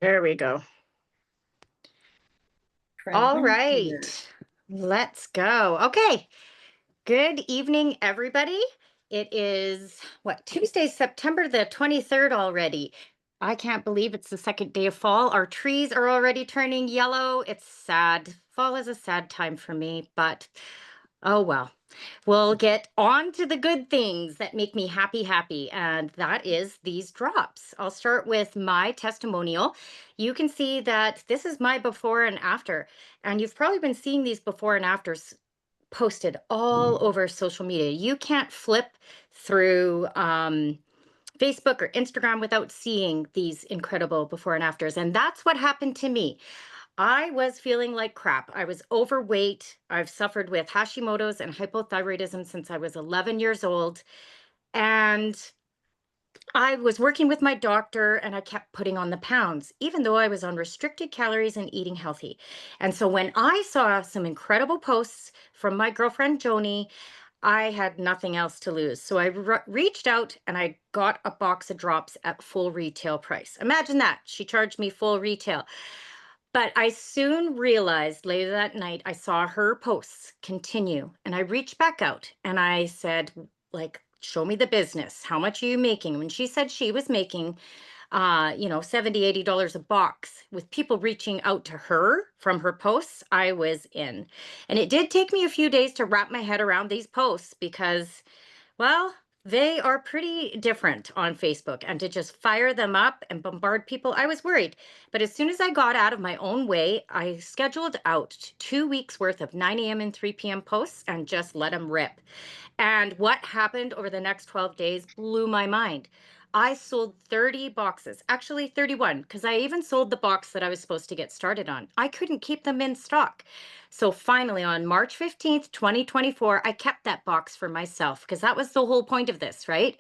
There we go. All Present here. right. Let's go. Okay. Good evening, everybody. It is Tuesday, September the 23rd already. I can't believe it's the second day of fall. Our trees are already turning yellow. It's sad. Fall is a sad time for me, but oh well. We'll get on to the good things that make me happy, happy, and that is these drops. I'll start with my testimonial. You can see that this is my before and after, and you've probably been seeing these before and afters posted all over social media. You can't flip through Facebook or Instagram without seeing these incredible before and afters. And that's what happened to me. I was feeling like crap. I was overweight. I've suffered with Hashimoto's and hypothyroidism since I was 11 years old. And I was working with my doctor and I kept putting on the pounds, even though I was on restricted calories and eating healthy. And so when I saw some incredible posts from my girlfriend, Joni, I had nothing else to lose. So I reached out and I got a box of drops at full retail price. Imagine that. She charged me full retail. But I soon realized later that night, I saw her posts continue and I reached back out and I said, like, show me the business. How much are you making? When she said she was making 70, $80 a box with people reaching out to her from her posts, I was in. And it did take me a few days to wrap my head around these posts because, well, they are pretty different on Facebook. And to just fire them up and bombard people, I was worried. But as soon as I got out of my own way, I scheduled out 2 weeks worth of 9 a.m. and 3 p.m. posts and just let them rip. And what happened over the next 12 days blew my mind. I sold 30 boxes, actually 31, because I even sold the box that I was supposed to get started on. I couldn't keep them in stock. So finally, on March 15th, 2024, I kept that box for myself because that was the whole point of this, right?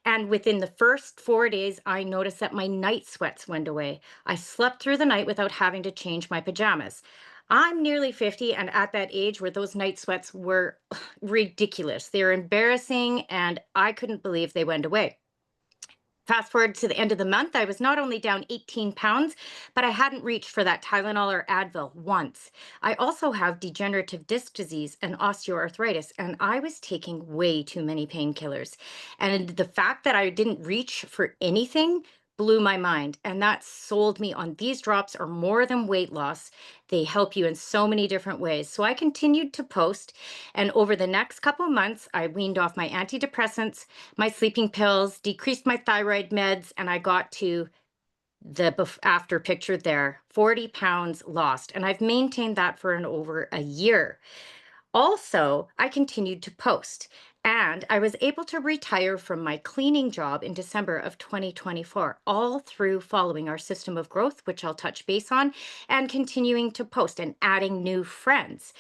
And within the first 4 days, I noticed that my night sweats went away. I slept through the night without having to change my pajamas. I'm nearly 50 and at that age where those night sweats were ridiculous. They were embarrassing and I couldn't believe they went away. Fast forward to the end of the month, I was not only down 18 pounds, but I hadn't reached for that Tylenol or Advil once. I also have degenerative disc disease and osteoarthritis, and I was taking way too many painkillers. And the fact that I didn't reach for anything blew my mind. And that sold me on these drops are more than weight loss. They help you in so many different ways. So I continued to post. And over the next couple of months, I weaned off my antidepressants, my sleeping pills, decreased my thyroid meds, and I got to the after picture there 40 pounds lost. And I've maintained that for over a year. Also, I continued to post and I was able to retire from my cleaning job in December of 2024, all through following our system of growth, which I'll touch base on, and continuing to post and adding new friends.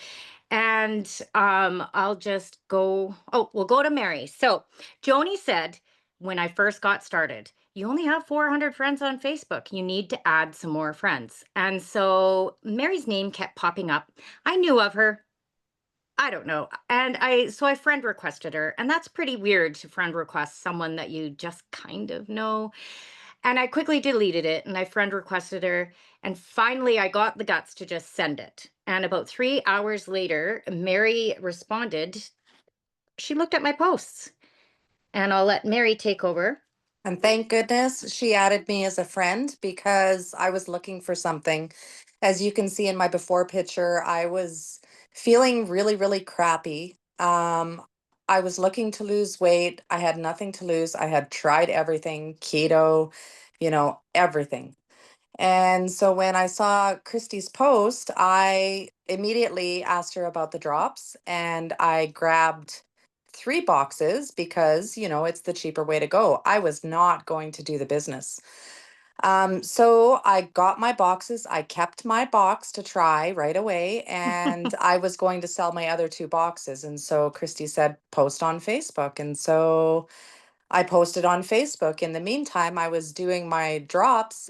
And I'll just go. Oh, we'll go to Mary. So Joni said when I first got started, you only have 400 friends on Facebook. You need to add some more friends. And so Mary's name kept popping up. I knew of her. I don't know. And I friend requested her. And that's pretty weird to friend request someone that you just kind of know. And I quickly deleted it and I friend requested her. And finally, I got the guts to just send it. And about 3 hours later, Mary responded. She looked at my posts. And I'll let Mary take over. And thank goodness she added me as a friend because I was looking for something. As you can see in my before picture, I was feeling really, really crappy. I was looking to lose weight. I had nothing to lose. I had tried everything, keto, everything. And so when I saw Christy's post, I immediately asked her about the drops and I grabbed 3 boxes because, it's the cheaper way to go. I was not going to do the business. So I got my boxes. I kept my box to try right away, and I was going to sell my other 2 boxes. And so Christy said, post on Facebook. And so I posted on Facebook. In the meantime, I was doing my drops.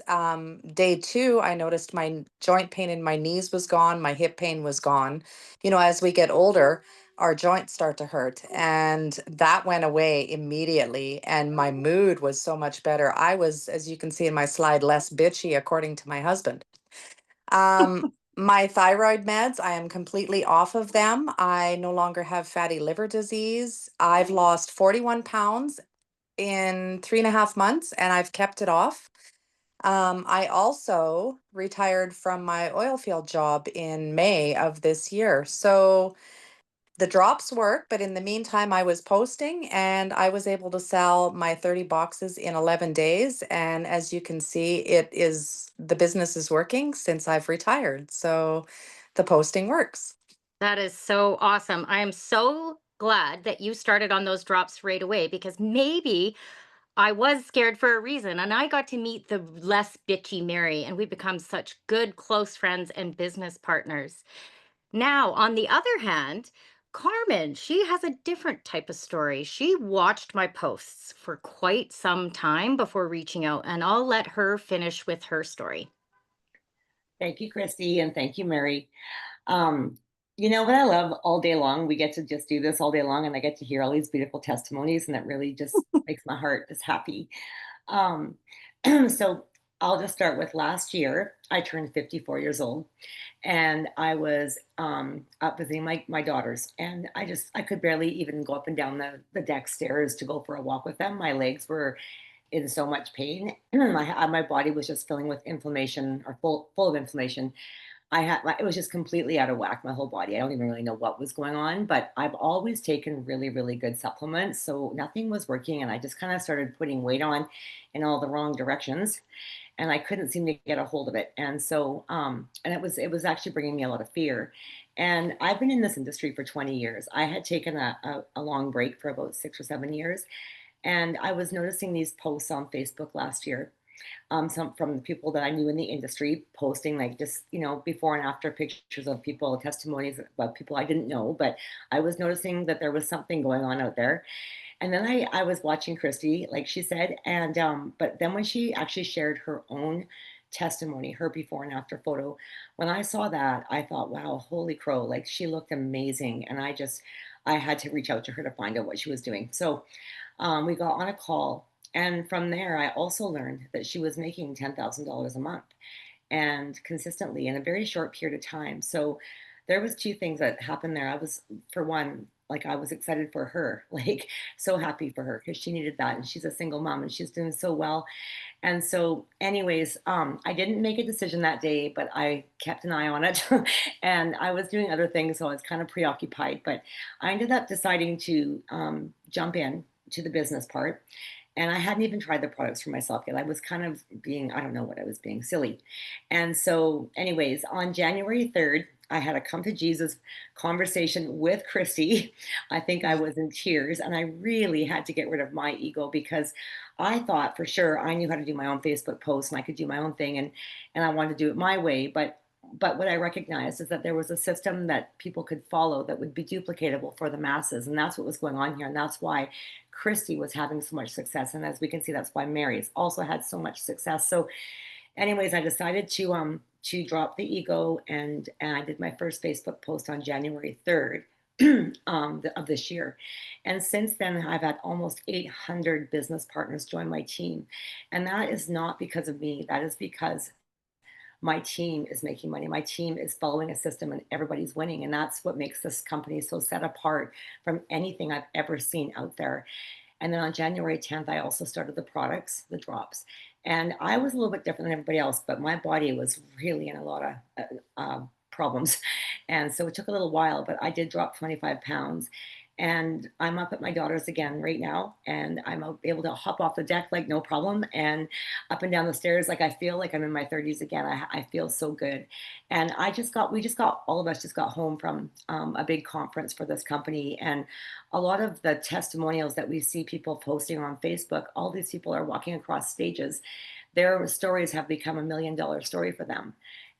Day 2, I noticed my joint pain in my knees was gone. My hip pain was gone. As we get older, our joints start to hurt. And that went away immediately. And my mood was so much better. I was, as you can see in my slide, less bitchy, according to my husband. My thyroid meds, I am completely off of them. I no longer have fatty liver disease. I've lost 41 pounds in 3.5 months and I've kept it off. I also retired from my oil field job in May of this year. So the drops work, but in the meantime, I was posting and I was able to sell my 30 boxes in 11 days. And as you can see, the business is working since I've retired. So the posting works. That is so awesome. I am so glad that you started on those drops right away because maybe I was scared for a reason. And I got to meet the less bitchy Mary, and we become such good, close friends and business partners. Now, on the other hand, Carmen, she has a different type of story. She watched my posts for quite some time before reaching out, and I'll let her finish with her story. Thank you, Christy, and thank you, Mary. Um, you know what I love all day long? We get to just do this all day long, and I get to hear all these beautiful testimonies, and that really just makes my heart just happy. Um, so I'll just start with last year. I turned 54 years old, and I was up visiting my daughters, and I could barely even go up and down the deck stairs to go for a walk with them. My legs were in so much pain. My body was just filling with inflammation or full of inflammation. It was just completely out of whack, my whole body. I don't even really know what was going on, but I've always taken really, really good supplements. So nothing was working. And I just kind of started putting weight on in all the wrong directions. And I couldn't seem to get a hold of it. And so, and it was actually bringing me a lot of fear. And I've been in this industry for 20 years. I had taken a long break for about 6 or 7 years. And I was noticing these posts on Facebook last year, some from the people that I knew in the industry, posting like just before and after pictures of people, testimonies about people I didn't know, but I was noticing that there was something going on out there. And then I was watching Christy, like she said, and but then when she actually shared her own testimony, her before and after photo, when I saw that, I thought, wow, holy crow, like she looked amazing, and I had to reach out to her to find out what she was doing. So we got on a call. And from there, I also learned that she was making $10,000 a month and consistently in a very short period of time. So there was two things that happened there. I was, for one, like I was excited for her, like so happy for her because she needed that. And she's a single mom and she's doing so well. And so, anyways, I didn't make a decision that day, but I kept an eye on it. And I was doing other things, so I was kind of preoccupied. But I ended up deciding to jump in to the business part. And I hadn't even tried the products for myself yet. I was kind of being, I don't know what I was being silly. And so, anyways, on January 3rd, I had a come to Jesus conversation with Christy. I think I was in tears, and I really had to get rid of my ego because I thought for sure I knew how to do my own Facebook posts and I could do my own thing, and I wanted to do it my way. But what I recognized is that there was a system that people could follow that would be duplicatable for the masses, and that's what was going on here, and that's why Christy was having so much success, and as we can see, that's why Mary's also had so much success. So, anyways, I decided to drop the ego, and I did my first Facebook post on January 3rd. Of this year. And since then, I've had almost 800 business partners join my team. And that is not because of me, that is because my team is making money. My team is following a system and everybody's winning. And that's what makes this company so set apart from anything I've ever seen out there. And then on January 10th, I also started the products, the drops. And I was a little bit different than everybody else, but my body was really in a lot of problems. And so it took a little while, but I did drop 25 pounds. And I'm up at my daughter's again right now, and I'm able to hop off the deck like no problem, and up and down the stairs like I feel like I'm in my 30s again. I feel so good, and all of us just got home from a big conference for this company, and a lot of the testimonials that we see people posting on Facebook, all these people are walking across stages. Their stories have become $1 million story for them.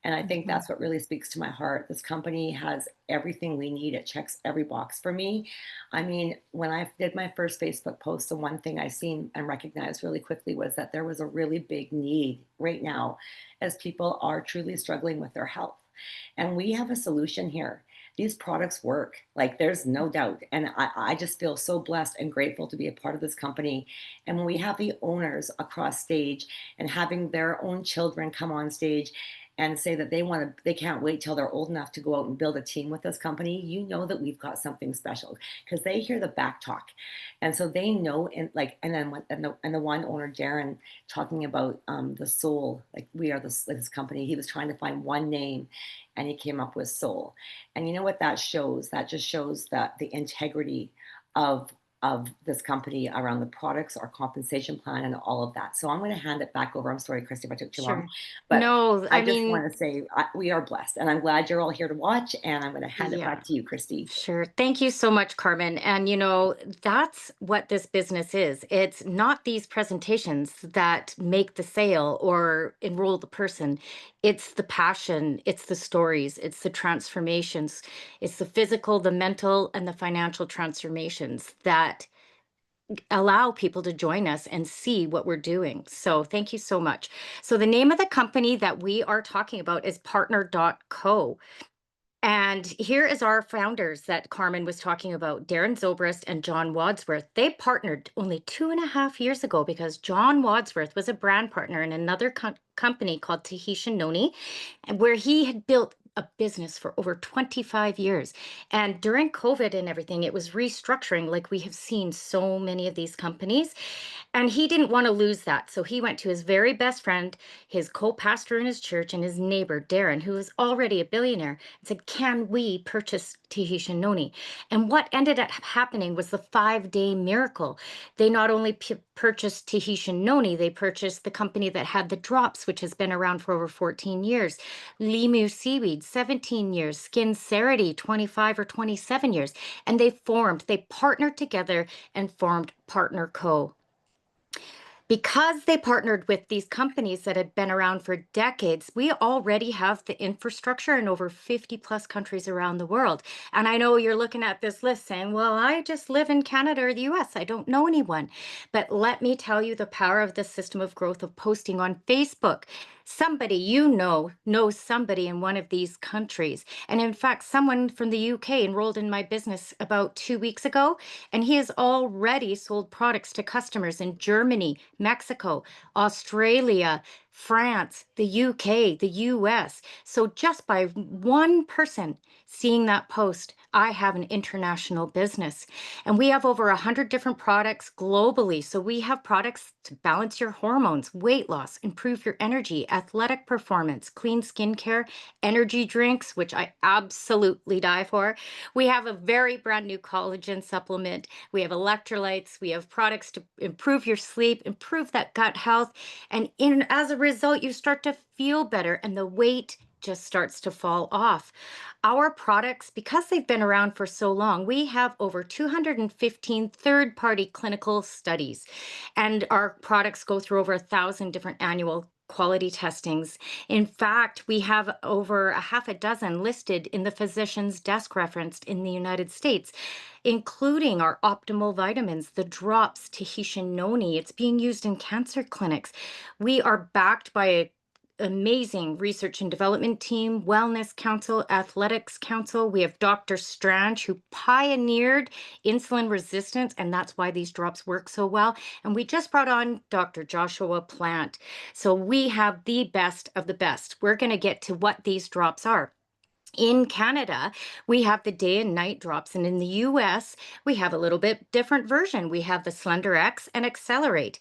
And I think Mhm. that's what really speaks to my heart. This company has everything we need. It checks every box for me. I mean, when I did my first Facebook post, the one thing I seen and recognized really quickly was that there was a really big need right now as people are truly struggling with their health. And we have a solution here these products work. Like there's no doubt. And I just feel so blessed and grateful to be a part of this company. And when we have the owners across stage and having their own children come on stage and say that they can't wait till they're old enough to go out and build a team with this company, you know that we've got something special because they hear the back talk. And so they know, and like, and then and the one owner, Darren, talking about the soul, like we are this company. He was trying to find one name, and he came up with soul. And you know what that shows? That just shows that the integrity of of this company around the products, our compensation plan, and all of that. So I'm going to hand it back over. I'm sorry, Christy, if I took too long, Sure. but No, I I just mean, want to say we are blessed, and I'm glad you're all here to watch. And I'm going to hand it yeah. back to you, Christy. Sure. Thank you so much, Carmen. And that's what this business is. It's not these presentations that make the sale or enroll the person. It's the passion, it's the stories, it's the transformations, it's the physical, the mental, and the financial transformations that allow people to join us and see what we're doing. So thank you so much. So the name of the company that we are talking about is partner.co. And here is our founders that Carmen was talking about, Darren Zobrist and John Wadsworth. They partnered only 2.5 years ago because John Wadsworth was a brand partner in another company called Tahitian Noni, and where he had built a business for over 25 years. And during COVID and everything, it was restructuring like we have seen so many of these companies. And he didn't want to lose that. So he went to his very best friend, his co pastor in his church, and his neighbor, Darren, who was already a billionaire, and said, "Can we purchase Tahitian Noni?" And what ended up happening was the 5-day miracle. They not only purchased Tahitian Noni, they purchased the company that had the drops, which has been around for over 14 years, Limu Seaweed, 17 years, Skincerity, 25 or 27 years. And they partnered together and formed Partner Co. Because they partnered with these companies that had been around for decades, we already have the infrastructure in over 50 plus countries around the world. And I know you're looking at this list saying, well, I just live in Canada or the US. I don't know anyone. But let me tell you the power of this system of growth of posting on Facebook. Somebody knows somebody in one of these countries. And in fact, someone from the UK enrolled in my business about 2 weeks ago, and he has already sold products to customers in Germany, Mexico, Australia, France, the UK, the US. So just by one person seeing that post, I have an international business. And we have over 100 different products globally. So we have products to balance your hormones, weight loss, improve your energy, athletic performance, clean skincare, energy drinks, which I absolutely die for. We have a very brand new collagen supplement. We have electrolytes. We have products to improve your sleep, improve that gut health. And as a result, you start to feel better and the weight just starts to fall off. Our products, because they've been around for so long, we have over 215 third-party clinical studies, and our products go through over 1,000 different annual quality testings. In fact, we have over a half a dozen listed in the physician's desk referenced in the United States, including our optimal vitamins, the drops, Tahitian Noni. It's being used in cancer clinics. We are backed by a amazing research and development team, wellness council, athletics council. We have Dr. Strange, who pioneered insulin resistance, and that's why these drops work so well. And we just brought on Dr. Joshua Plant. So we have the best of the best. We're going to get to what these drops are. In Canada, we have the day and night drops, and in the US, we have a little bit different version. We have the Slender X and Accelerate,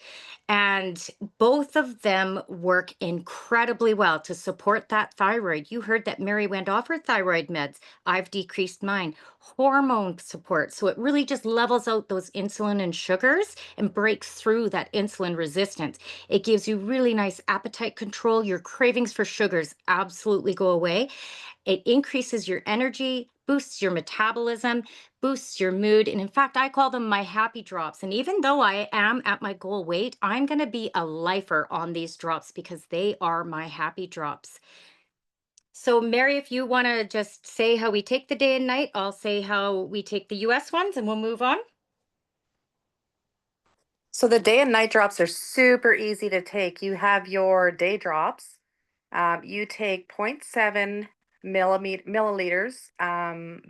and both of them work incredibly well to support that thyroid. You heard that Mary went off her thyroid meds. I've decreased mine. Hormone support. So it really just levels out those insulin and sugars and breaks through that insulin resistance. It gives you really nice appetite control. Your cravings for sugars absolutely go away. It increases your energy, boosts your metabolism, boosts your mood. And in fact, I call them my happy drops. And even though I am at my goal weight, I'm going to be a lifer on these drops because they are my happy drops. So, Mary, if you want to just say how we take the day and night, I'll say how we take the US ones and we'll move on. So the day and night drops are super easy to take. You have your day drops. You take zero.7 milliliters,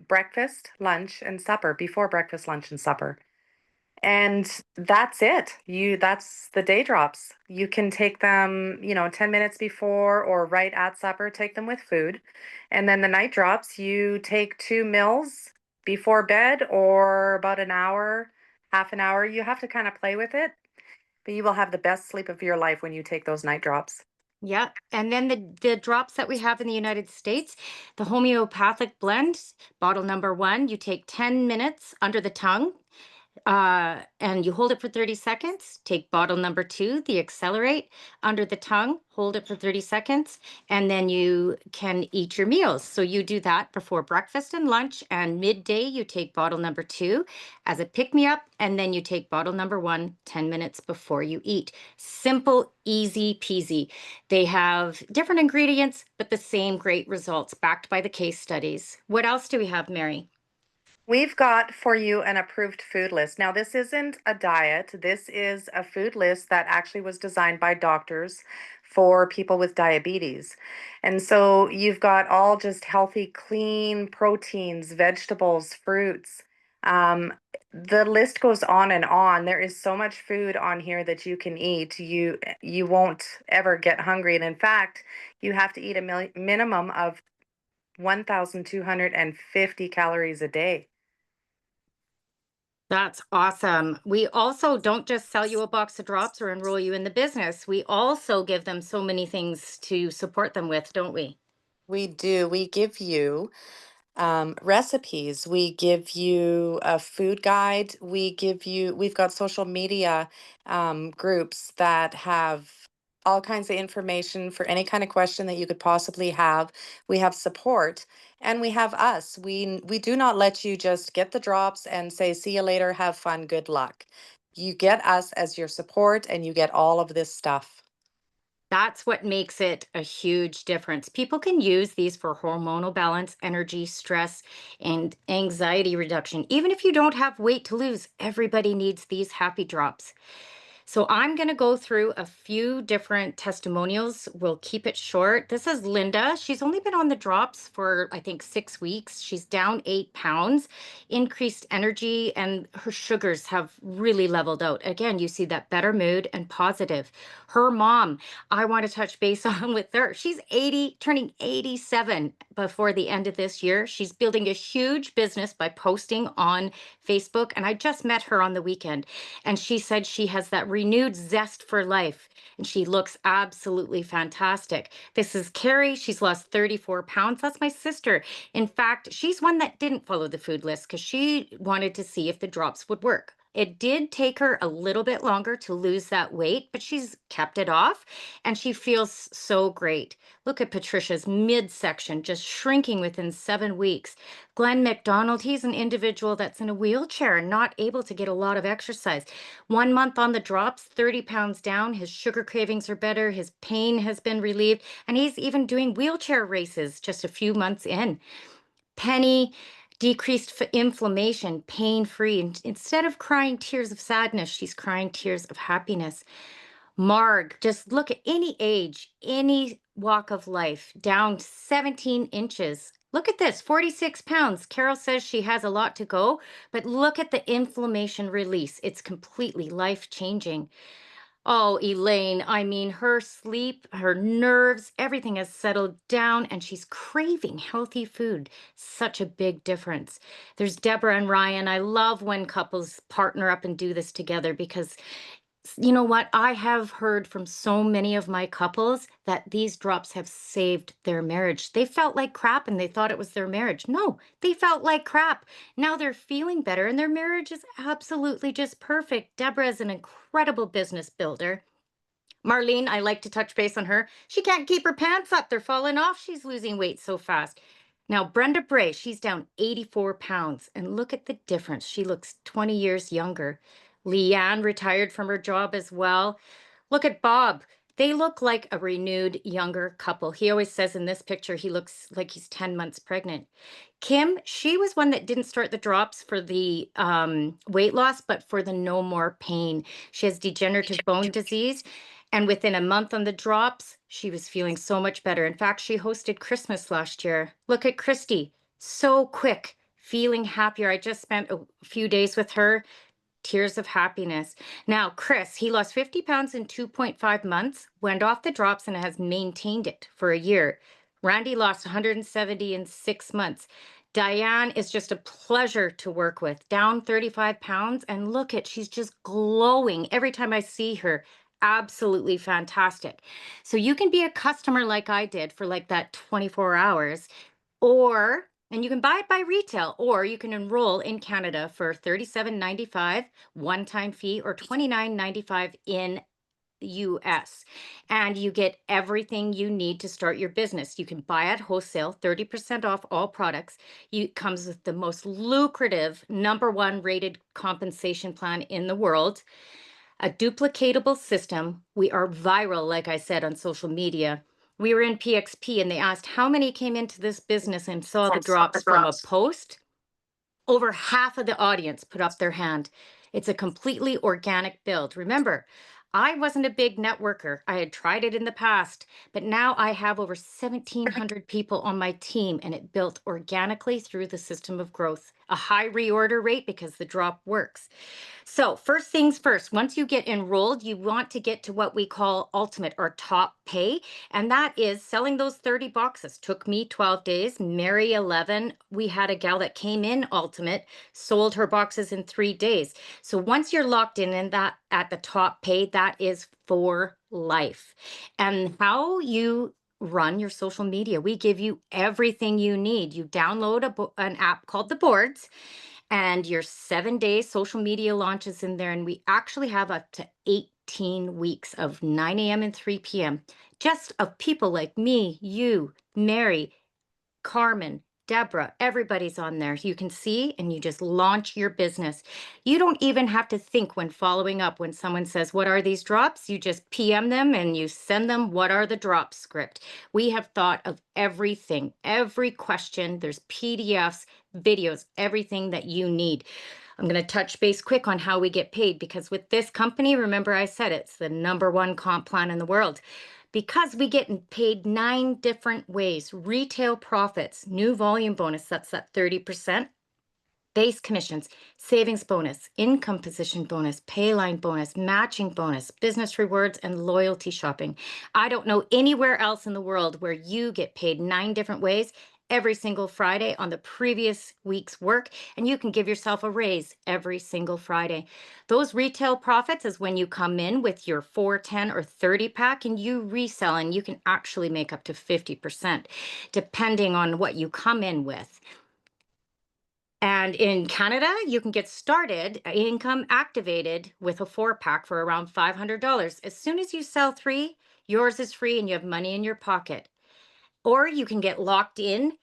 breakfast, lunch, and supper, before breakfast, lunch, and supper. And that's it. That's the day drops. You can take them, 10 minutes before or right at supper, take them with food. And then the night drops, you take 2 mils before bed or about an hour, half an hour. You have to kind of play with it, but you will have the best sleep of your life when you take those night drops. Yeah. And then the drops that we have in the United States, the homeopathic blend, bottle number one, you take 10 minutes under the tongue. And you hold it for 30 seconds. Take bottle number two, the accelerate, under the tongue, hold it for 30 seconds, and then you can eat your meals. So you do that before breakfast and lunch, and midday, you take bottle number two as a pick me up, and then you take bottle number one 10 minutes before you eat. Simple, easy peasy. They have different ingredients, but the same great results backed by the case studies. What else do we have, Mary? We've got for you an approved food list. Now, this isn't a diet. This is a food list that actually was designed by doctors for people with diabetes. And so you've got all just healthy, clean proteins, vegetables, fruits. Um, the list goes on and on. There is so much food on here that you can eat. You won't ever get hungry. And in fact, you have to eat a minimum of 1,250 calories a day. That's awesome. We also don't just sell you a box of drops or enroll you in the business. We also give them so many things to support them with, don't we? We do. We give you recipes. We give you a food guide. We've got social media groups that have all kinds of information for any kind of question that you could possibly have. We have support and we have us. We do not let you just get the drops and say, see you later, have fun, good luck. You get us as your support and you get all of this stuff. That's what makes it a huge difference. People can use these for hormonal balance, energy, stress, and anxiety reduction. Even if you don't have weight to lose, everybody needs these happy drops. So I'm going to go through a few different testimonials. We'll keep it short. This is Linda. She's only been on the drops for, I think, 6 weeks. She's down 8 pounds, increased energy, and her sugars have really leveled out. Again, you see that better mood and positive. Her mom, I want to touch base on with her. She's 80, turning 87 before the end of this year. She's building a huge business by posting on Facebook. And I just met her on the weekend. And she said she has that renewed zest for life. And she looks absolutely fantastic. This is Carrie. She's lost 34 pounds. That's my sister. In fact, she's one that didn't follow the food list because she wanted to see if the drops would work. It did take her a little bit longer to lose that weight, but she's kept it off and she feels so great. Look at Patricia's midsection just shrinking within 7 weeks. Glenn McDonald, he's an individual that's in a wheelchair and not able to get a lot of exercise. 1 month on the drops, 30 pounds down. His sugar cravings are better. His pain has been relieved. And he's even doing wheelchair races just a few months in. Penny, decreased inflammation, pain free. And instead of crying tears of sadness, she's crying tears of happiness. Marg, just look at any age, any walk of life, down 17 inches. Look at this, 46 pounds. Carol says she has a lot to go, but look at the inflammation release. It's completely life changing. Oh, Elaine, I mean, her sleep, her nerves, everything has settled down and she's craving healthy food. Such a big difference. There's Deborah and Ryan. I love when couples partner up and do this together because you know what? I have heard from so many of my couples that these drops have saved their marriage. They felt like crap and they thought it was their marriage. No, they felt like crap. Now they're feeling better and their marriage is absolutely just perfect. Deborah is an incredible business builder. Marlene, I like to touch base on her. She can't keep her pants up. They're falling off. She's losing weight so fast. Now, Brenda Bray, she's down 84 pounds. And look at the difference. She looks 20 years younger. Leanne retired from her job as well. Look at Bob. They look like a renewed younger couple. He always says in this picture, he looks like he's 10 months pregnant. Kim, she was one that didn't start the drops for the weight loss, but for the no more pain. She has degenerative bone disease. And within a month on the drops, she was feeling so much better. In fact, she hosted Christmas last year. Look at Christy, so quick, feeling happier. I just spent a few days with her. Tears of happiness. Now, Chris, he lost 50 pounds in 2.5 months, went off the drops, and has maintained it for a year. Randy lost 170 in 6 months. Diane is just a pleasure to work with, down 35 pounds. And look at, she's just glowing every time I see her. Absolutely fantastic. So you can be a customer like I did for like that 24 hours, or and you can buy it by retail, or you can enroll in Canada for 37.95 one-time fee or 29.95 in US. And you get everything you need to start your business. You can buy at wholesale, 30% off all products. You comes with the most lucrative #1 rated compensation plan in the world, a duplicatable system. We are viral, like I said, on social media. We were in PXP and they asked how many came into this business and saw the drops from a post. Over half of the audience put up their hand. It's a completely organic build. Remember, I wasn't a big networker. I had tried it in the past, but now I have over 1,700 people on my team, and it built organically through the system of growth. A high reorder rate because the drop works. So, first things first, once you get enrolled, you want to get to what we call ultimate or top pay. And that is selling those 30 boxes. Took me 12 days, Mary 11. We had a gal that came in ultimate, sold her boxes in 3 days. So, once you're locked in that at the top pay, that is for life. And how you run your social media, we give you everything you need. You download an app called The Boards, and your 7 day social media launches in there. And we actually have up to 18 weeks of 9 a.m. and 3 p.m. just of people like me, you, Mary, Carmen, Deborah, everybody's on there. You can see and you just launch your business. You don't even have to think when following up. When someone says, "What are these drops?" You just PM them and you send them, "What are the drops?" script. We have thought of everything, every question. There's PDFs, videos, everything that you need. I'm going to touch base quick on how we get paid because with this company, remember I said it's the #1 comp plan in the world. Because we get paid 9 different ways. Retail profits, new volume bonus, that's that 30%. Base commissions, savings bonus, income position bonus, payline bonus, matching bonus, business rewards, and loyalty shopping. I don't know anywhere else in the world where you get paid 9 different ways every single Friday on the previous week's work, and you can give yourself a raise every single Friday. Those retail profits is when you come in with your 4, 10, or 30 pack and you resell, and you can actually make up to 50% depending on what you come in with. And in Canada, you can get started income activated with a 4 pack for around $500. As soon as you sell 3, yours is free and you have money in your pocket. Or you can get locked in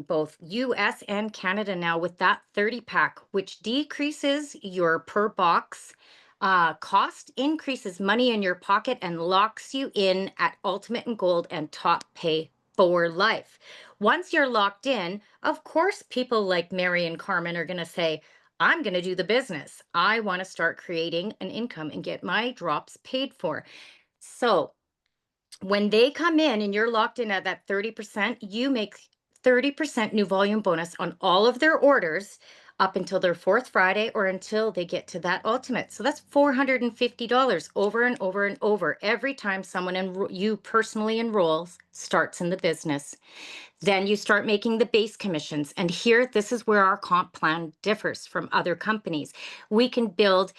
both US and Canada now with that 30 pack, which decreases your per box cost, increases money in your pocket, and locks you in at ultimate and gold and top pay for life. Once you're locked in, of course, people like Mary and Carmen are going to say, "I'm going to do the business. I want to start creating an income and get my drops paid for." So when they come in and you're locked in at that 30%, you make 30% new volume bonus on all of their orders up until their fourth Friday or until they get to that ultimate. So that's $450 over and over and over every time someone you personally enrolls starts in the business. Then you start making the base commissions. And here, this is where our comp plan differs from other companies. We can build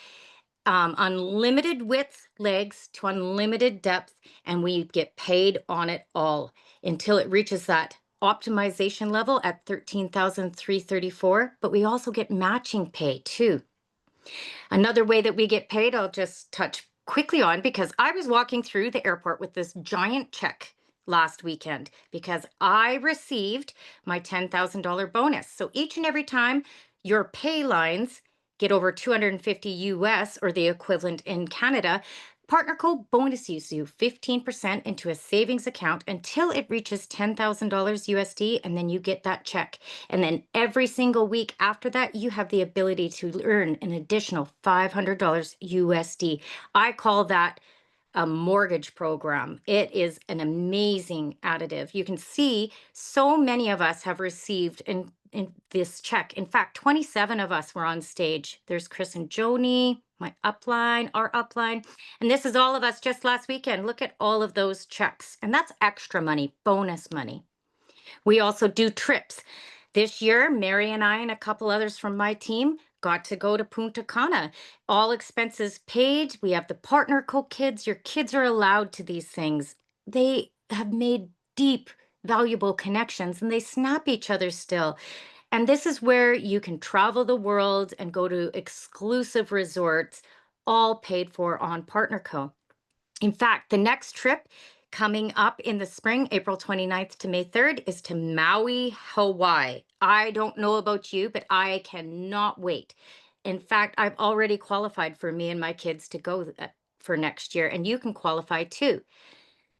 unlimited width legs to unlimited depth, and we get paid on it all until it reaches that optimization level at 13,334. But we also get matching pay too. Another way that we get paid, I'll just touch quickly on because I was walking through the airport with this giant check last weekend because I received my $10,000 bonus. So each and every time your pay lines get over 250 US or the equivalent in Canada, partner code bonus you 15% into a savings account until it reaches $10,000 USD, and then you get that check. And then every single week after that, you have the ability to earn an additional $500 USD. I call that a mortgage program. It is an amazing additive. You can see so many of us have received in this check. In fact, 27 of us were on stage. There's Chris and Joni, my upline, our upline. And this is all of us just last weekend. Look at all of those checks. And that's extra money, bonus money. We also do trips. This year, Mary and I and a couple others from my team got to go to Punta Cana. All expenses paid. We have the Partner Co kids. Your kids are allowed to these things. They have made deep, valuable connections and they snap each other still. And this is where you can travel the world and go to exclusive resorts, all paid for on Partner Co. In fact, the next trip coming up in the spring, April 29th to May 3rd, is to Maui, Hawaii. I don't know about you, but I cannot wait. In fact, I've already qualified for me and my kids to go for next year, and you can qualify too.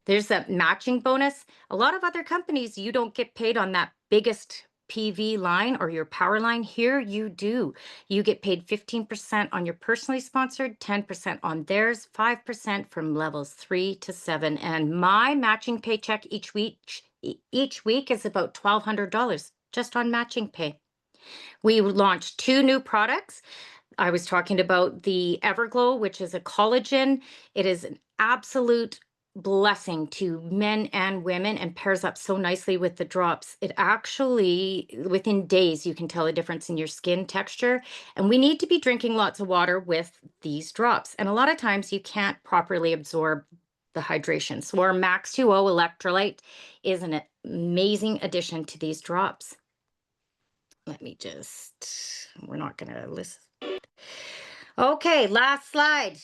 There's a matching bonus. A lot of other companies, you don't get paid on that biggest PV line or your power line. Here you do. You get paid 15% on your personally sponsored, 10% on theirs, 5% from levels 3 to 7. And my matching paycheck each week is about $1,200 just on matching pay. We launched 2 new products. I was talking about the Everglow, which is a collagen. It is an absolute blessing to men and women and pairs up so nicely with the drops. It actually, within days, you can tell a difference in your skin texture. And we need to be drinking lots of water with these drops. And a lot of times you can't properly absorb the hydration. So our Max 2O electrolyte is an amazing addition to these drops. Let me just, we're not going to listen. Okay, last slide.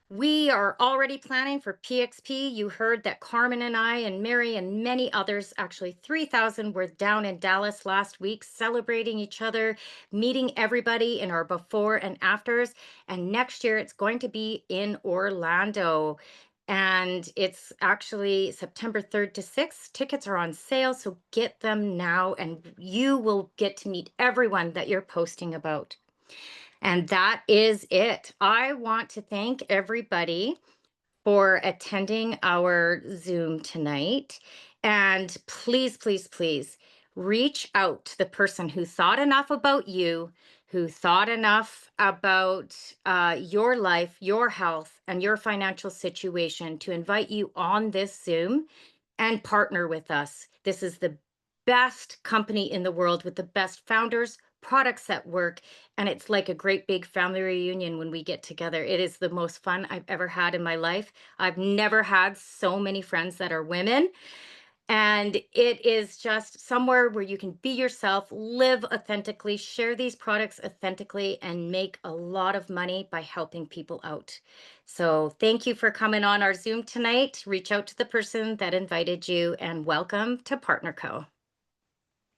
We are already planning for PXP. You heard that Carmen and I and Mary and many others, actually 3,000, were down in Dallas last week celebrating each other, meeting everybody in our before and afters. And next year it's going to be in Orlando. And it's actually September 3rd to 6th. Tickets are on sale, so get them now and you will get to meet everyone that you're posting about. And that is it. I want to thank everybody for attending our Zoom tonight. And please, please, please reach out to the person who thought enough about you, who thought enough about your life, your health, and your financial situation to invite you on this Zoom and partner with us. This is the best company in the world with the best founders, products that work, and it's like a great big family reunion when we get together. It is the most fun I've ever had in my life. I've never had so many friends that are women. And it is just somewhere where you can be yourself, live authentically, share these products authentically, and make a lot of money by helping people out. So thank you for coming on our Zoom tonight. Reach out to the person that invited you, and welcome to Partner Co.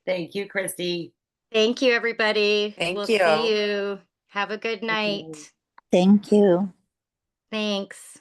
Thank you, Christy. Thank you, everybody. Thank We'll you. see you. Have a good Thank night. you. Thank you. Thanks.